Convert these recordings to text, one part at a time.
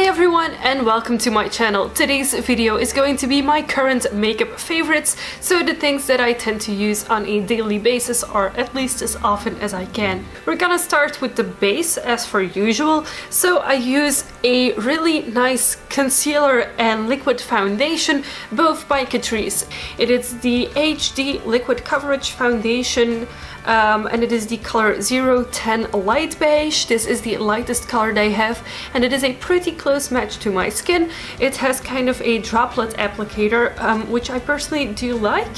Hi everyone and welcome to my channel. Today's video is going to be my current makeup favorites, so the things that I tend to use on a daily basis or at least as often as I can. We're gonna start with the base as per usual. So I use a really nice concealer and liquid foundation, both by Catrice. It is the HD Liquid Coverage Foundation and it is the color 010 Light Beige. This is the lightest color they have and it is a pretty close match to my skin. It has kind of a droplet applicator, which I personally do like.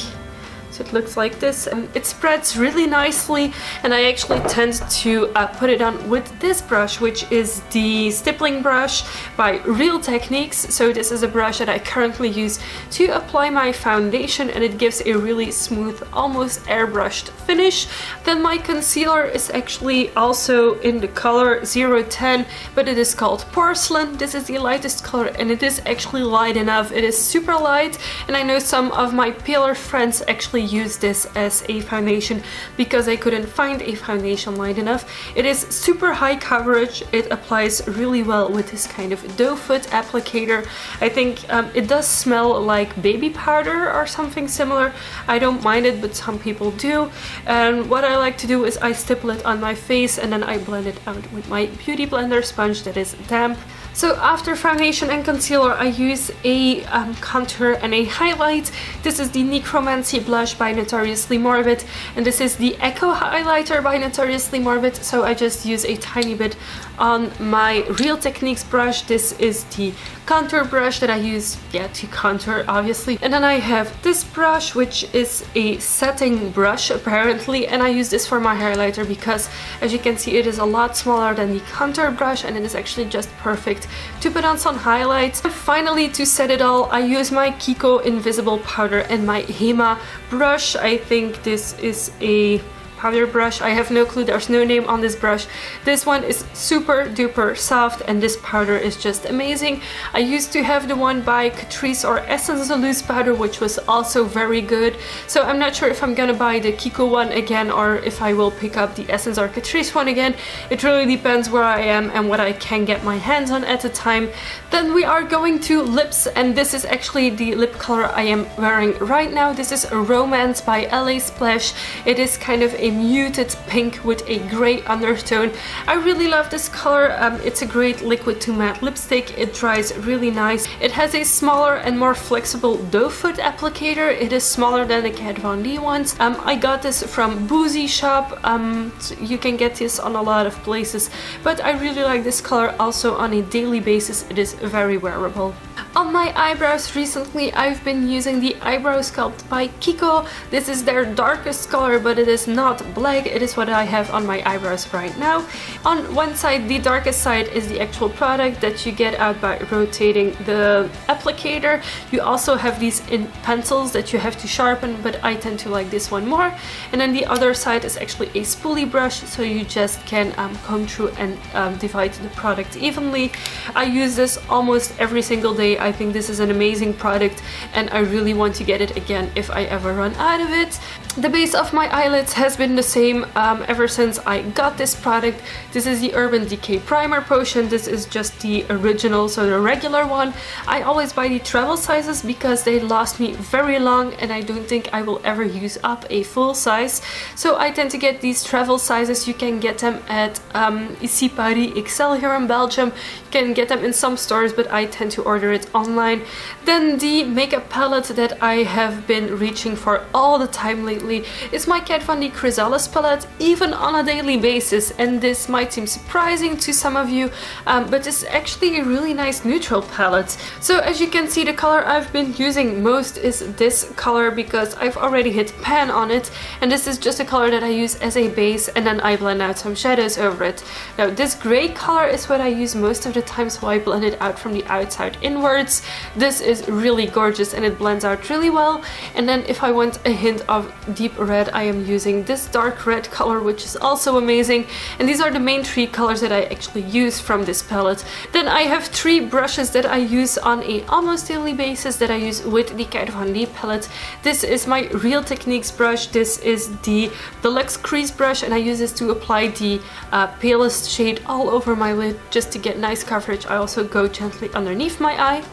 So it looks like this. It spreads really nicely and I actually tend to put it on with this brush, which is the stippling brush by Real Techniques. So this is a brush that I currently use to apply my foundation and it gives a really smooth, almost airbrushed finish. Then my concealer is actually also in the color 010, but it is called Porcellain. This is the lightest color and it is actually light enough. It is super light and I know some of my paler friends actually use this as a foundation because I couldn't find a foundation light enough. It is super high coverage. It applies really well with this kind of doe foot applicator. I think it does smell like baby powder or something similar. I don't mind it, but some people do. And what I like to do is I stipple it on my face and then I blend it out with my beauty blender sponge that is damp. So after foundation and concealer, I use a contour and a highlight. This is the Necromancy blush by Notoriously Morbid, and this is the Echo highlighter by Notoriously Morbid. So I just use a tiny bit on my Real Techniques brush. This is the contour brush that I use, to contour, obviously. And then I have this brush, which is a setting brush, apparently, and I use this for my highlighter because, as you can see, it is a lot smaller than the contour brush, and it is actually just perfect to put on some highlights. And finally, to set it all, I use my Kiko Invisible Powder and my Hema brush. I think this is a powder brush. I have no clue, there's no name on this brush. This one is super duper soft and this powder is just amazing. I used to have the one by Catrice or Essence Loose powder, which was also very good. So I'm not sure if I'm gonna buy the Kiko one again or if I will pick up the Essence or Catrice one again. It really depends where I am and what I can get my hands on at the time. Then we are going to lips, and this is actually the lip color I am wearing right now. This is Romance by LA Splash. It is kind of a muted pink with a gray undertone. I really love this color. It's a great liquid to matte lipstick. It dries really nice. It has a smaller and more flexible doe foot applicator. It is smaller than the Kat Von D ones. I got this from Boozy Shop. So you can get this on a lot of places, but I really like this color also on a daily basis. It is very wearable. On my eyebrows recently, I've been using the eyebrow sculpt by Kiko. This is their darkest color, but it is not black. It is what I have on my eyebrows right now. On one side, the darkest side, is the actual product that you get out by rotating the applicator. You also have these in pencils that you have to sharpen, but I tend to like this one more. And then the other side is actually a spoolie brush, so you just can comb through and divide the product evenly. I use this almost every single day. I think this is an amazing product and I really want to get it again if I ever run out of it. The base of my eyelids has been the same ever since I got this product. This is the Urban Decay Primer Potion. This is just the original, so the regular one. I always buy the travel sizes because they last me very long and I don't think I will ever use up a full size. So I tend to get these travel sizes. You can get them at Ici Paris XL here in Belgium. You can get them in some stores, but I tend to order it online. Then the makeup palette that I have been reaching for all the time lately is my Kat Von D Chrysalis palette, even on a daily basis. And this might seem surprising to some of you, but it's actually a really nice neutral palette. So as you can see, the color I've been using most is this color because I've already hit pan on it, and this is just a color that I use as a base and then I blend out some shadows over it. Now this gray color is what I use most of the time, so I blend it out from the outside inwards. This is really gorgeous and it blends out really well. And then if I want a hint of deep red, I am using this this dark red color, which is also amazing. And these are the main 3 colors that I actually use from this palette. Then I have 3 brushes that I use on a almost daily basis that I use with the Kat Von D palette. This is my Real Techniques brush. This is the deluxe crease brush, and I use this to apply the palest shade all over my lid just to get nice coverage. I also go gently underneath my eye.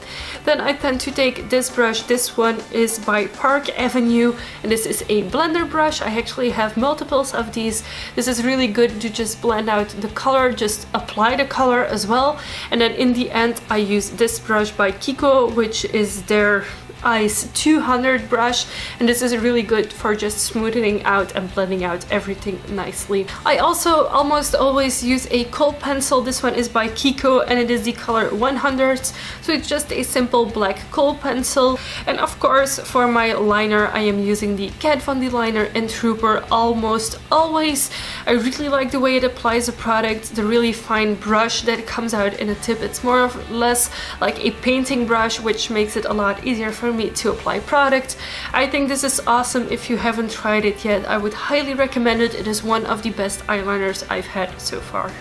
Then I tend to take this brush. This one is by Park Avenue, and this is a blender brush. I actually have multiples of these. This is really good to just blend out the color, just apply the color as well. And then in the end I use this brush by Kiko, which is their Ice 200 brush, and this is really good for just smoothing out and blending out everything nicely. I also almost always use a Khôl pencil. This one is by Kiko and it is the color 100, so it's just a simple black Khôl pencil. And of course for my liner I am using the Kat Von D liner in Trooper almost always. I really like the way it applies the product, the really fine brush that comes out in a tip. It's more or less like a painting brush, which makes it a lot easier for me to apply product. I think this is awesome. If you haven't tried it yet, I would highly recommend it. It is one of the best eyeliners I've had so far.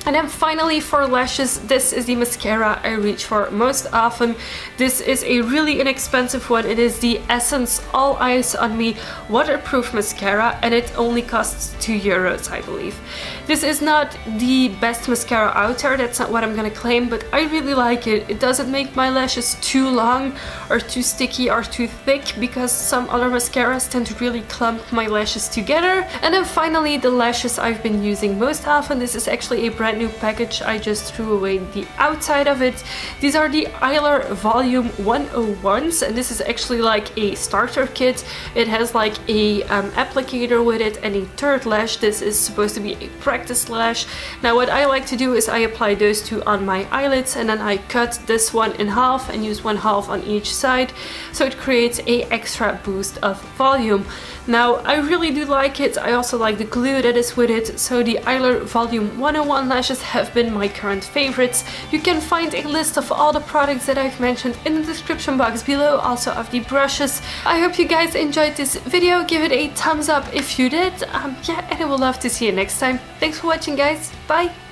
And then finally for lashes, this is the mascara I reach for most often. This is a really inexpensive one. It is the Essence All Eyes on Me waterproof mascara, and it only costs €2, I believe. This is not the best mascara out there, that's not what I'm gonna claim, but I really like it. It doesn't make my lashes too long or too sticky or too thick, because some other mascaras tend to really clump my lashes together. And then finally the lashes I've been using most often. This is actually a brand new package. I just threw away the outside of it. These are the Eyeliner Volume 101s, and this is actually like a starter kit. It has like a applicator with it and a third lash. This is supposed to be a practice lash. Now what I like to do is I apply those 2 on my eyelids, and then I cut this one in half and use 1/2 on each side, so it creates a extra boost of volume. Now I really do like it. I also like the glue that is with it. So the Eyeliner Volume 101 lashes have been my current favorites. You can find a list of all the products that I've mentioned in the description box below, also of the brushes. I hope you guys enjoyed this video. Give it a thumbs up if you did. Yeah, and I would love to see you next time. Thanks for watching, guys. Bye!